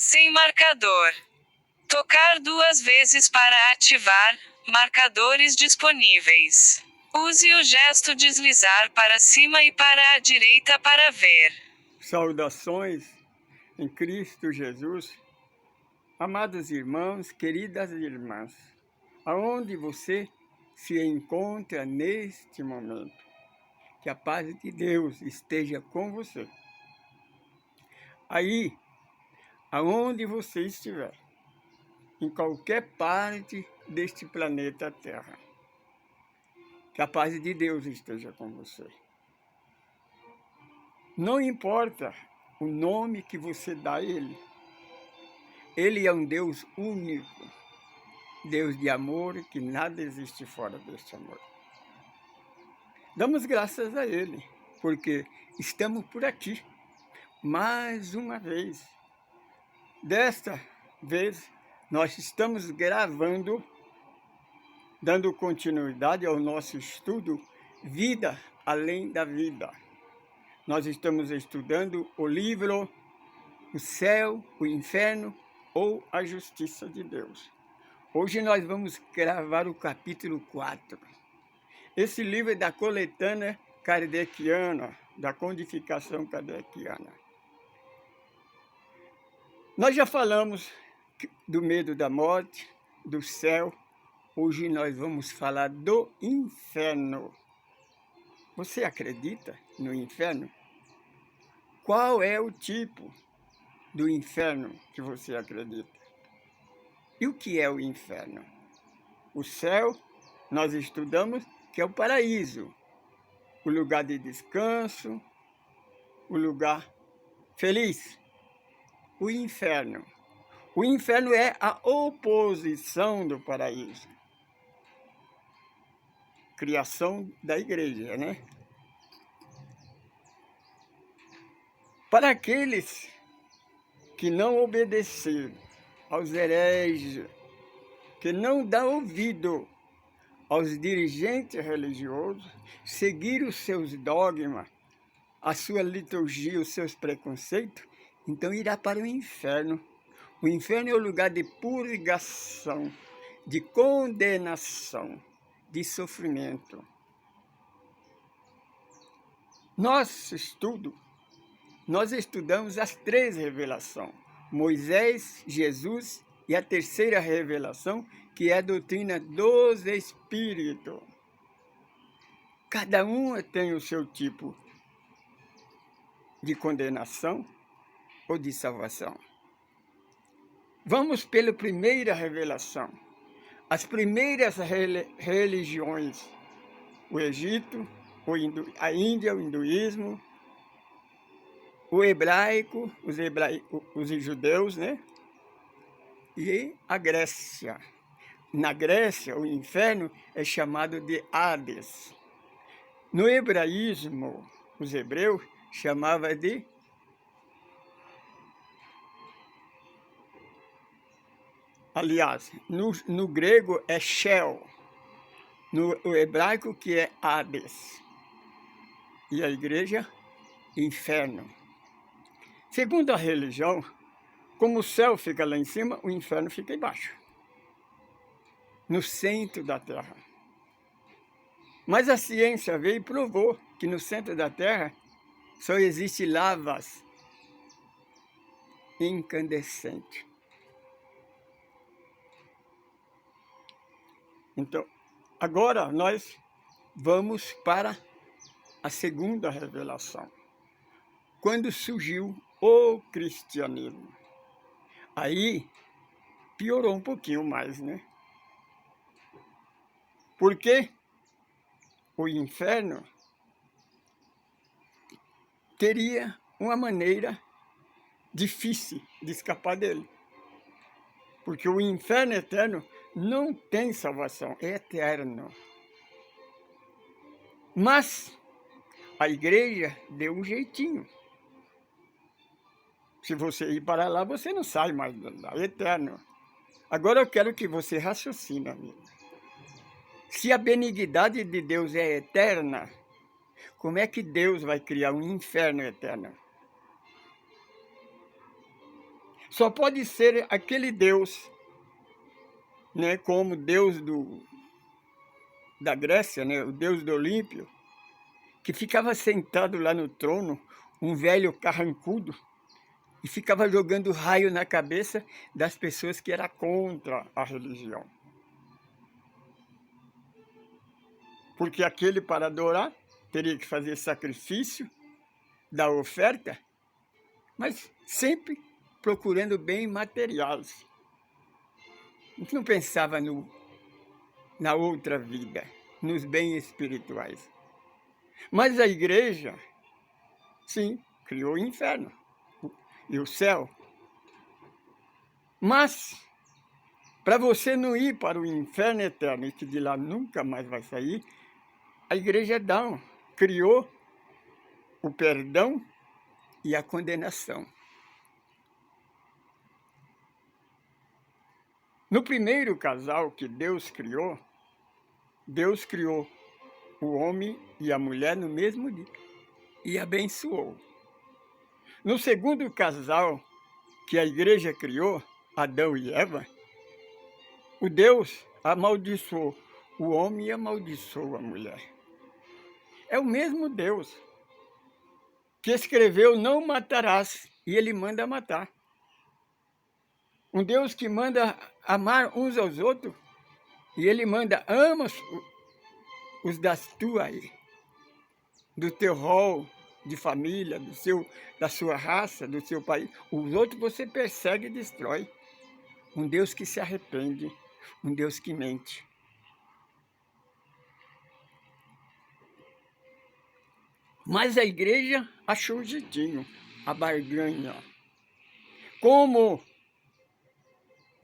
Sem marcador. Tocar 2 vezes para ativar. Marcadores disponíveis. Use o gesto deslizar para cima e para a direita para ver. Saudações em Cristo Jesus. Amados irmãos, queridas irmãs, aonde você se encontra neste momento, que a paz de Deus esteja com você. Aí, aonde você estiver, em qualquer parte deste planeta Terra, que a paz de Deus esteja com você. Não importa o nome que você dá a Ele. Ele é um Deus único, Deus de amor, que nada existe fora deste amor. Damos graças a Ele, porque estamos por aqui, mais uma vez. Desta vez, nós estamos gravando, dando continuidade ao nosso estudo Vida Além da Vida. Nós estamos estudando o livro O Céu, o Inferno ou a Justiça de Deus. Hoje nós vamos gravar o capítulo 4. Esse livro é da coletânea kardeciana, da codificação kardeciana. Nós já falamos do medo da morte, do céu. Hoje nós vamos falar do inferno. Você acredita no inferno? Qual é o tipo do inferno que você acredita? E o que é o inferno? O céu, nós estudamos que é o paraíso, o lugar de descanso, o lugar feliz. O inferno. O inferno é a oposição do paraíso. Criação da igreja, né? Para aqueles que não obedeceram aos hereges, que não dão ouvido aos dirigentes religiosos, seguir os seus dogmas, a sua liturgia, os seus preconceitos, então irá para o inferno. O inferno é o lugar de purgação, de condenação, de sofrimento. Nosso estudo, nós estudamos as 3 revelações, Moisés, Jesus e a 3ª revelação, que é a doutrina dos Espíritos. Cada uma tem o seu tipo de condenação ou de salvação. Vamos pela primeira revelação. As primeiras religiões, o Egito, a Índia, o hinduísmo, o hebraico, os judeus, né? E a Grécia. Na Grécia, o inferno é chamado de Hades. No hebraísmo, os hebreus chamavam de no grego é Sheol, no hebraico que é Hades, e a igreja, inferno. Segundo a religião, como o céu fica lá em cima, o inferno fica embaixo, no centro da terra. Mas a ciência veio e provou que no centro da terra só existe lavas incandescentes. Então, agora nós vamos para a segunda revelação. Quando surgiu o cristianismo. Aí piorou um pouquinho mais, né? Porque o inferno teria uma maneira difícil de escapar dele. Porque o inferno eterno não tem salvação, é eterno. Mas a igreja deu um jeitinho. Se você ir para lá, você não sai mais de lá, é eterno. Agora eu quero que você raciocine, amigo. Se a benignidade de Deus é eterna, como é que Deus vai criar um inferno eterno? Só pode ser aquele Deus, né, como Deus da Grécia, né, o Deus do Olímpio, que ficava sentado lá no trono, um velho carrancudo, e ficava jogando raio na cabeça das pessoas que eram contra a religião. Porque aquele, para adorar, teria que fazer sacrifício, dar oferta, mas sempre procurando bem materiais. Não pensava na outra vida, nos bens espirituais. Mas a igreja, sim, criou o inferno e o céu. Mas, para você não ir para o inferno eterno e que de lá nunca mais vai sair, a igreja criou o perdão e a condenação. No primeiro casal que Deus criou o homem e a mulher no mesmo dia e abençoou. No segundo casal que a igreja criou, Adão e Eva, o Deus amaldiçoou o homem e amaldiçoou a mulher. É o mesmo Deus que escreveu não matarás e ele manda matar. Um Deus que manda amar uns aos outros e ele manda ama os das tuas aí, do teu rol de família, da sua raça, do seu país. Os outros você persegue e destrói. Um Deus que se arrepende, um Deus que mente. Mas a igreja achou o jeitinho, a barganha. Como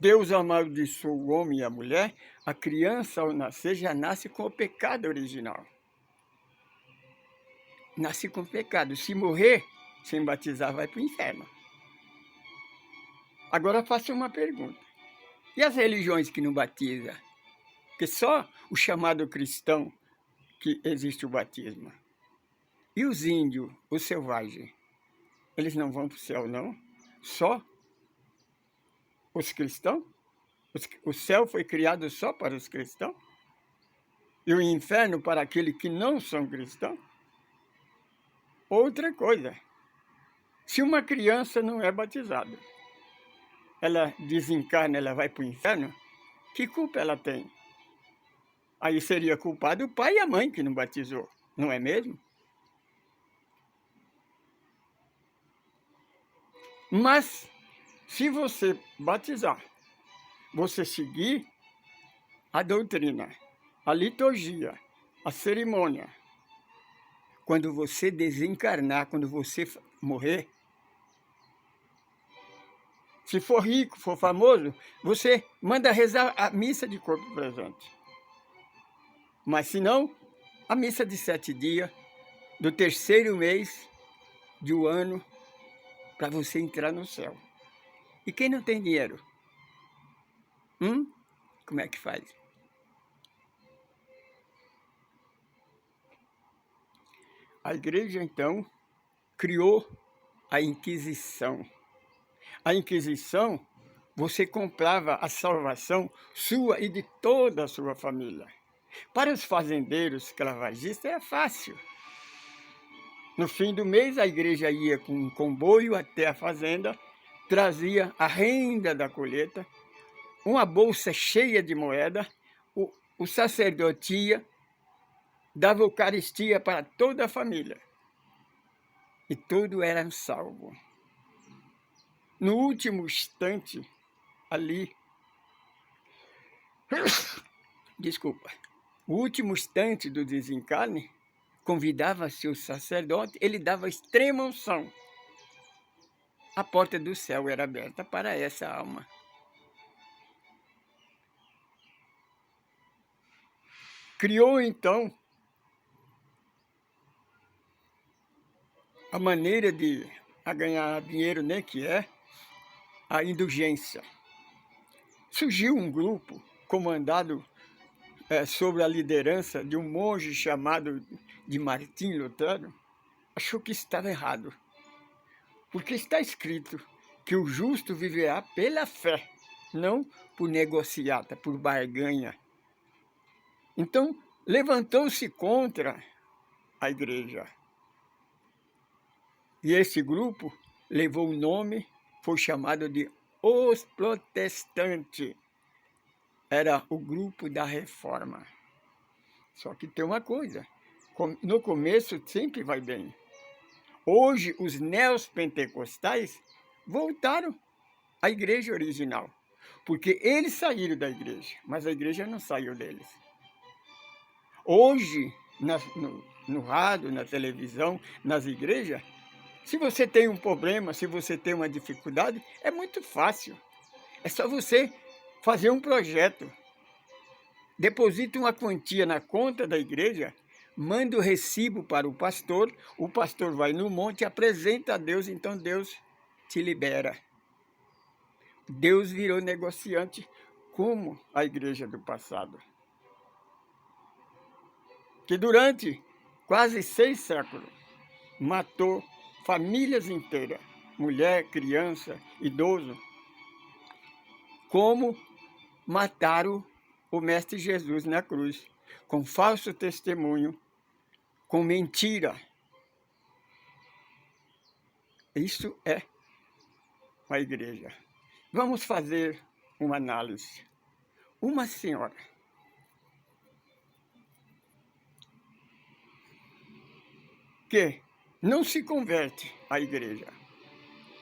Deus amaldiçoou o homem e a mulher, a criança ao nascer já nasce com o pecado original. Nasce com pecado. Se morrer sem batizar, vai para o inferno. Agora faço uma pergunta. E as religiões que não batizam? Porque só o chamado cristão que existe o batismo. E os índios, os selvagens? Eles não vão para o céu, não? Só os cristãos? O céu foi criado só para os cristãos? E o inferno para aqueles que não são cristãos? Outra coisa, se uma criança não é batizada, ela desencarna, ela vai para o inferno, que culpa ela tem? Aí seria culpado o pai e a mãe que não batizou, não é mesmo? Mas, se você batizar, você seguir a doutrina, a liturgia, a cerimônia, quando você desencarnar, quando você morrer, se for rico, for famoso, você manda rezar a missa de corpo presente. Mas se não, a missa de 7 dias, do terceiro mês do ano, para você entrar no céu. E quem não tem dinheiro? Como é que faz? A igreja, então, criou a Inquisição. A Inquisição, você comprava a salvação sua e de toda a sua família. Para os fazendeiros escravagistas é fácil. No fim do mês, a igreja ia com um comboio até a fazenda, trazia a renda da colheita, uma bolsa cheia de moeda, o sacerdote ia, dava eucaristia para toda a família. E tudo era salvo. No último instante, ali, desculpa, o último instante do desencarne, convidava-se o sacerdote, ele dava extrema unção. A porta do céu era aberta para essa alma. Criou, então, a maneira de ganhar dinheiro, né, que é a indulgência. Surgiu um grupo comandado sob a liderança de um monge chamado de Martim Lutero, achou que estava errado. Porque está escrito que o justo viverá pela fé, não por negociata, por barganha. Então, levantou-se contra a igreja. E esse grupo levou o nome, foi chamado de os protestantes. Era o grupo da reforma. Só que tem uma coisa, no começo sempre vai bem. Hoje, os neopentecostais voltaram à igreja original, porque eles saíram da igreja, mas a igreja não saiu deles. Hoje, no rádio, na televisão, nas igrejas, se você tem um problema, se você tem uma dificuldade, é muito fácil. É só você fazer um projeto. Deposita uma quantia na conta da igreja, manda o recibo para o pastor vai no monte, apresenta a Deus, então Deus te libera. Deus virou negociante como a igreja do passado. Que durante quase 6 séculos matou famílias inteiras, mulher, criança, idoso, como mataram o Mestre Jesus na cruz, com falso testemunho, com mentira. Isso é a igreja. Vamos fazer uma análise. Uma senhora que não se converte à igreja,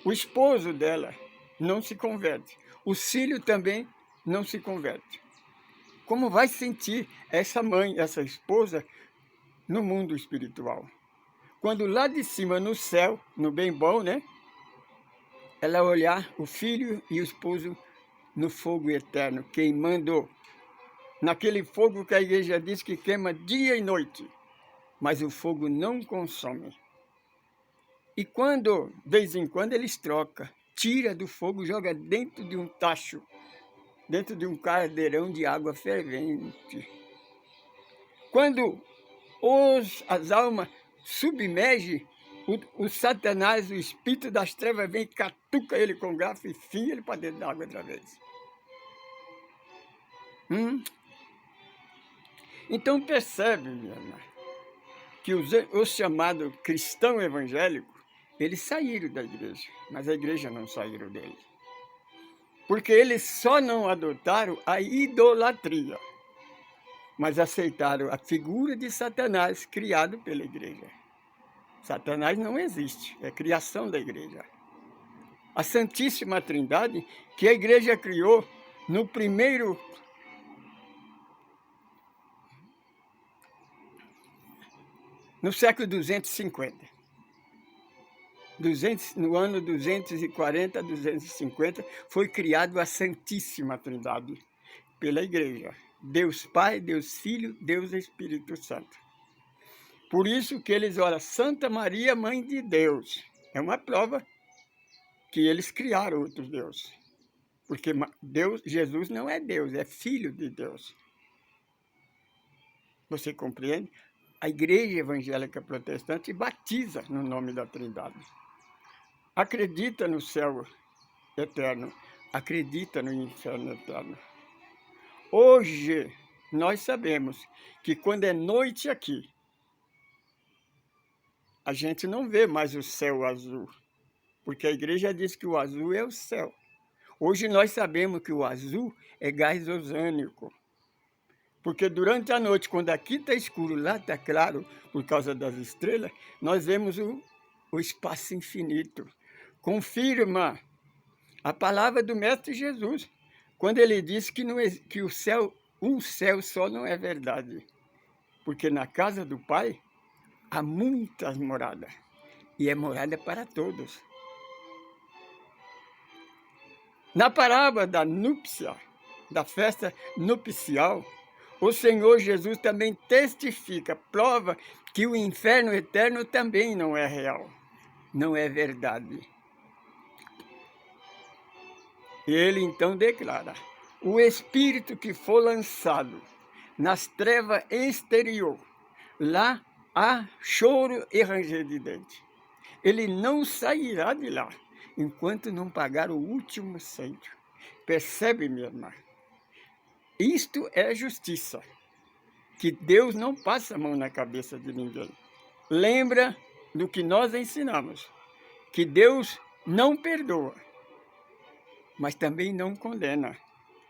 o esposo dela não se converte, o filho também não se converte. Como vai sentir essa mãe, essa esposa, no mundo espiritual? Quando lá de cima, no céu, no bem bom, né? Ela olhar o filho e o esposo no fogo eterno, queimando. Naquele fogo que a igreja diz que queima dia e noite, mas o fogo não consome. E quando, de vez em quando, eles trocam, tira do fogo, joga dentro de um tacho, dentro de um caldeirão de água fervente. Quando as almas submergem, o Satanás, o espírito das trevas, vem e catuca ele com garfo e enfia ele para dentro da água outra vez. Então percebe, minha irmã, que os chamados cristãos evangélicos, eles saíram da igreja, mas a igreja não saiu deles. Porque eles só não adotaram a idolatria, mas aceitaram a figura de Satanás criado pela igreja. Satanás não existe, é criação da igreja. A Santíssima Trindade, que a igreja criou no século 250. No ano 240, 250, foi criado a Santíssima Trindade pela igreja. Deus Pai, Deus Filho, Deus Espírito Santo. Por isso que eles oram Santa Maria, Mãe de Deus. É uma prova que eles criaram outros deuses. Porque Jesus não é Deus, é Filho de Deus. Você compreende? A igreja evangélica protestante batiza no nome da Trindade. Acredita no céu eterno, acredita no inferno eterno. Hoje, nós sabemos que quando é noite aqui, a gente não vê mais o céu azul, porque a igreja diz que o azul é o céu. Hoje nós sabemos que o azul é gás ozônico, porque durante a noite, quando aqui está escuro, lá está claro, por causa das estrelas, nós vemos o espaço infinito. Confirma a palavra do Mestre Jesus, quando ele disse que o céu, um céu só não é verdade, porque na casa do Pai há muitas moradas, e é morada para todos. Na parábola da núpcia, da festa nupcial, o Senhor Jesus também testifica, prova que o inferno eterno também não é real, não é verdade. Ele então declara: o espírito que for lançado nas trevas exterior, lá há choro e ranger de dente. Ele não sairá de lá. enquanto não pagar o último cento. Percebe, minha irmã? Isto é justiça, que Deus não passa a mão na cabeça de ninguém. Lembra do que nós ensinamos, que Deus não perdoa, mas também não condena.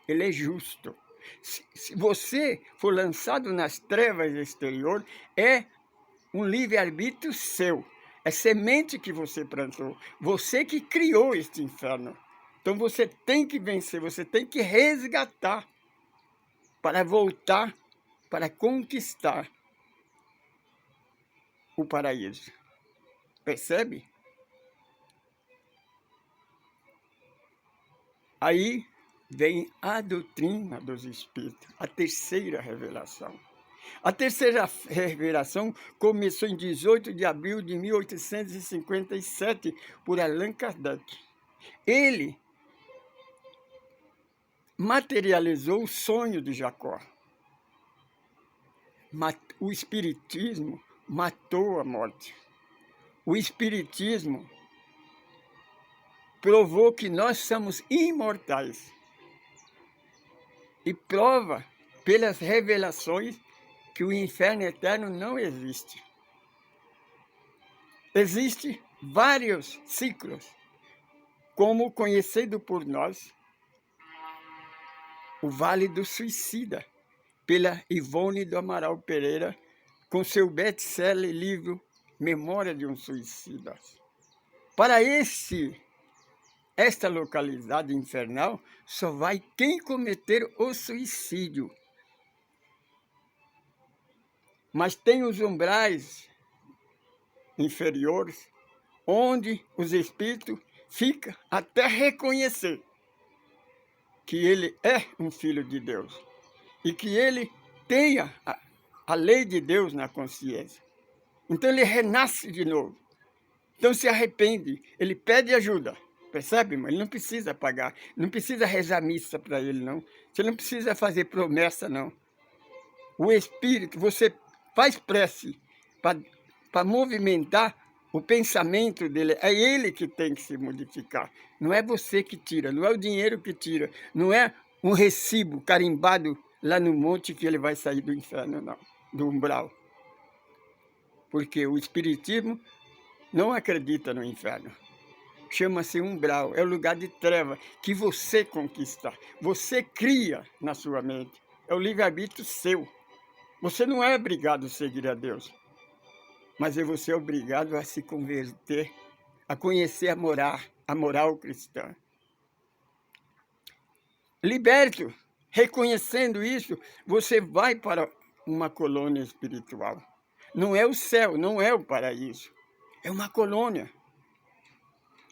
Ele é justo. Se você for lançado nas trevas exterior, é um livre-arbítrio seu. É semente que você plantou. Você que criou este inferno. Então você tem que vencer, você tem que resgatar para voltar, para conquistar o paraíso. Percebe? Aí vem a doutrina dos Espíritos, a terceira revelação. A terceira revelação começou em 18 de abril de 1857 por Allan Kardec. Ele materializou o sonho de Jacó. O Espiritismo matou a morte. O Espiritismo provou que nós somos imortais. E prova pelas revelações que o inferno eterno não existe. Existem vários ciclos, como conhecido por nós, o Vale do Suicida, pela Ivone do Amaral Pereira, com seu best-seller livro Memória de um Suicida. Para esta localidade infernal, só vai quem cometer o suicídio. Mas tem os umbrais inferiores, onde os espíritos ficam até reconhecer que ele é um filho de Deus e que ele tenha a lei de Deus na consciência. Então ele renasce de novo. Então se arrepende, ele pede ajuda. Percebe, mas ele não precisa pagar, não precisa rezar missa para ele, não. Você não precisa fazer promessa, não. O Espírito, você faz prece para movimentar o pensamento dele. É ele que tem que se modificar. Não é você que tira, não é o dinheiro que tira, não é um recibo carimbado lá no monte que ele vai sair do inferno, não, do umbral. Porque o Espiritismo não acredita no inferno. Chama-se umbral, é o lugar de treva que você conquista, você cria na sua mente. É o livre-arbítrio seu. Você não é obrigado a seguir a Deus, mas você é obrigado a se converter, a conhecer a moral cristã. Liberto, reconhecendo isso, você vai para uma colônia espiritual. Não é o céu, não é o paraíso, é uma colônia,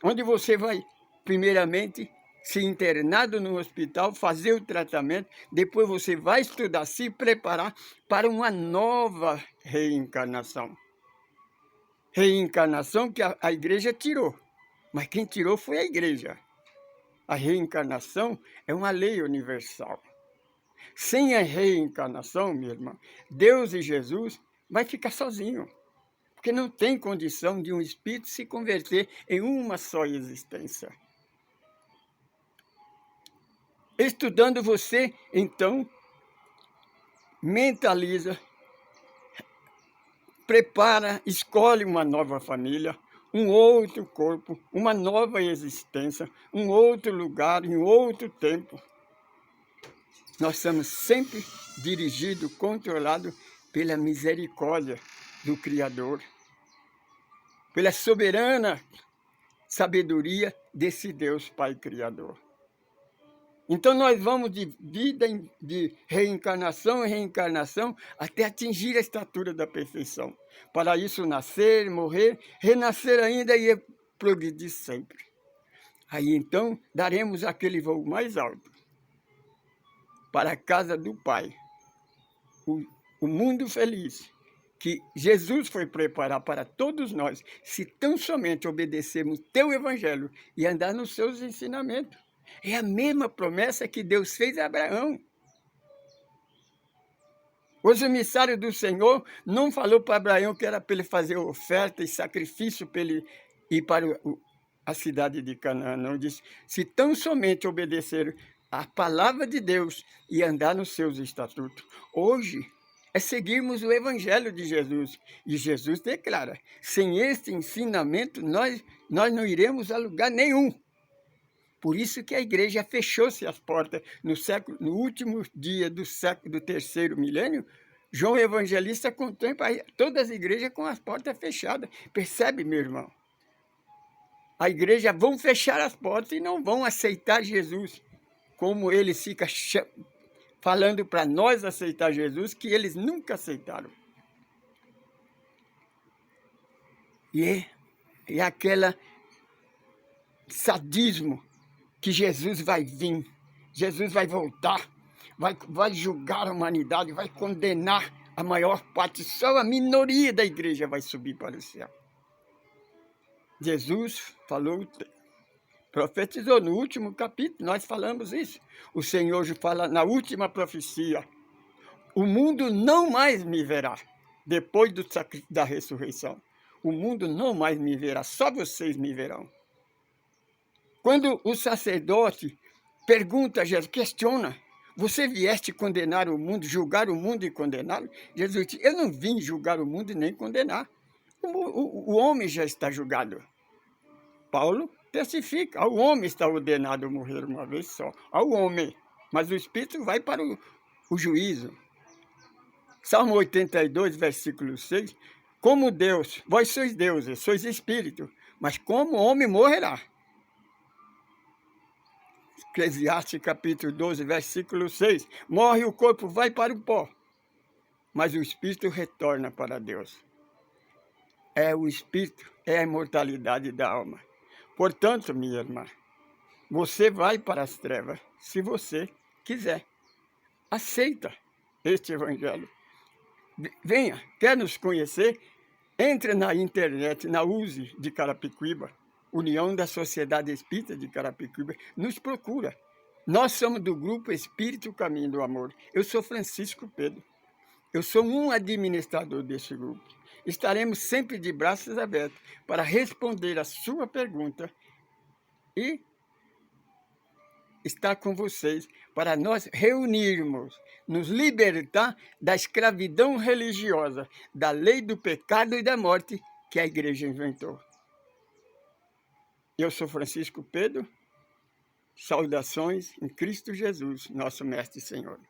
onde você vai, primeiramente, se internado no hospital, fazer o tratamento, depois você vai estudar, se preparar para uma nova reencarnação. Reencarnação que a igreja tirou, mas quem tirou foi a igreja. A reencarnação é uma lei universal. Sem a reencarnação, minha irmã, Deus e Jesus vai ficar sozinho, porque não tem condição de um espírito se converter em uma só existência. Estudando você, então, mentaliza, prepara, escolhe uma nova família, um outro corpo, uma nova existência, um outro lugar, em outro tempo. Nós somos sempre dirigidos, controlados pela misericórdia do Criador, pela soberana sabedoria desse Deus Pai Criador. Então nós vamos de vida, de reencarnação em reencarnação, até atingir a estatura da perfeição. Para isso nascer, morrer, renascer ainda e progredir sempre. Aí então daremos aquele voo mais alto, para a casa do Pai, o mundo feliz, que Jesus foi preparar para todos nós, se tão somente obedecermos teu evangelho e andar nos seus ensinamentos. É a mesma promessa que Deus fez a Abraão. Os emissários do Senhor não falou para Abraão que era para ele fazer oferta e sacrifício para ele ir para a cidade de Canaã, não disse, se tão somente obedecer a palavra de Deus e andar nos seus estatutos. Hoje é seguirmos o evangelho de Jesus. E Jesus declara, sem este ensinamento nós não iremos a lugar nenhum. Por isso que a igreja fechou-se as portas no último dia do terceiro milênio. João Evangelista contempla todas as igrejas com as portas fechadas. Percebe, meu irmão? A igreja vão fechar as portas e não vão aceitar Jesus, como eles ficam falando para nós aceitar Jesus, que eles nunca aceitaram. E é aquele sadismo que Jesus vai vir, Jesus vai voltar, vai julgar a humanidade, vai condenar a maior parte, só a minoria da igreja vai subir para o céu. Jesus falou, profetizou no último capítulo, nós falamos isso. O Senhor fala na última profecia, o mundo não mais me verá, depois da ressurreição. O mundo não mais me verá, só vocês me verão. Quando o sacerdote pergunta a Jesus, questiona, você vieste condenar o mundo, julgar o mundo e condená-lo? Jesus disse, eu não vim julgar o mundo nem condenar. O homem já está julgado. Paulo testifica, o homem está ordenado a morrer uma vez só, ao homem, mas o espírito vai para o juízo. Salmo 82, versículo 6, como Deus, vós sois deuses, sois espírito, mas como homem morrerá. Eclesiastes capítulo 12, versículo 6, morre o corpo, vai para o pó, mas o espírito retorna para Deus. É o espírito, é a imortalidade da alma. Portanto, minha irmã, você vai para as trevas se você quiser. Aceita este evangelho. Venha, quer nos conhecer? Entre na internet, na USE de Carapicuíba, União da Sociedade Espírita de Carapicuíba, nos procura. Nós somos do grupo Espírito Caminho do Amor. Eu sou Francisco Pedro. Eu sou um administrador desse grupo. Estaremos sempre de braços abertos para responder a sua pergunta e estar com vocês para nós reunirmos, nos libertar da escravidão religiosa, da lei do pecado e da morte que a igreja inventou. Eu sou Francisco Pedro, saudações em Cristo Jesus, nosso Mestre e Senhor.